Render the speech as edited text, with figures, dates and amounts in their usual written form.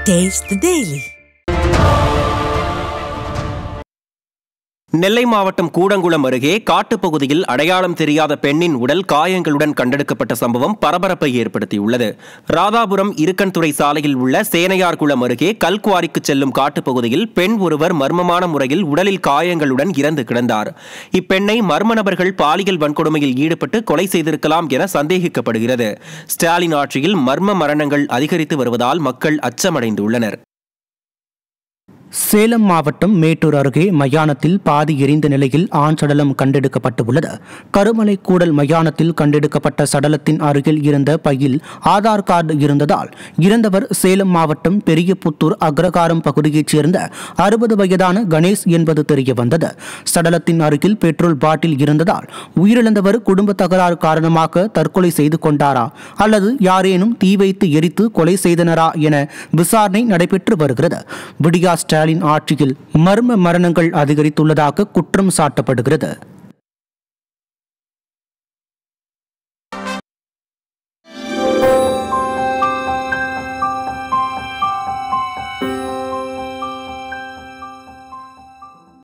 Taste the Daily. நெல்லை மாவட்டம் கூடங்குளம் அருகே காட்டுப்பகுதியில் அடையாளம் தெரியாத பெண்ணின் உடல் காயங்களுடன் கண்டெடுக்கப்பட்ட சம்பவம் பரபரப்பை ஏற்படுத்தியுள்ளது. ராதாபுரம் இருக்கன்துறை சாலையில் உள்ள சேனையார்குளம் அருகே கல்குவாரிக்கு செல்லும் காட்டுப்பகுதியில் பெண் ஒருவர் மர்மமான முறையில் உடலில் காயங்களுடன் இறந்து கிடந்தார். இப்பெண்ணை மர்ம நபர்கள் பாலியல் வன்கொடுமையில் ஈடுபட்டு கொலை செய்திருக்கலாம் என சந்தேகிக்கப்படுகிறது. ஸ்டாலின் ஆட்சியில் மர்ம மரணங்கள் அதிகரித்து வருவதால் மக்கள் அச்சமடைந்துள்ளனர். சேலம் மாவட்டம் மேட்டூர் அருகே மயானத்தில் பாதி எரிந்த நிலையில் ஆண் சடலம் கண்டெடுக்கப்பட்டுள்ளது. கருமலை கூடல் மயானத்தில் கண்டெடுக்கப்பட்ட சடலத்தின் அருகில் இருந்த பையில் ஆதார் கார்டு இருந்ததால் இறந்தவர் சேலம் மாவட்டம் பெரியபுத்தூர் அக்ரகாரம் பகுதியைச் சேர்ந்த 60 வயதான கணேஷ் என்பது தெரிய வந்தது. சடலத்தின் அருகில் பெட்ரோல் பாட்டில் இருந்ததால் உயிரிழந்தவர் குடும்ப தகராறு காரணமாக தற்கொலை செய்து கொண்டாரா அல்லது யாரேனும் தீ வைத்து எரித்து கொலை செய்தனரா என விசாரணை நடைபெற்று வருகிறது. விடியா ஸ்டாலின் ஆட்சியில் மர்ம மரணங்கள் அதிகரித்துள்ளதாக குற்றம் சாட்டப்படுகிறது.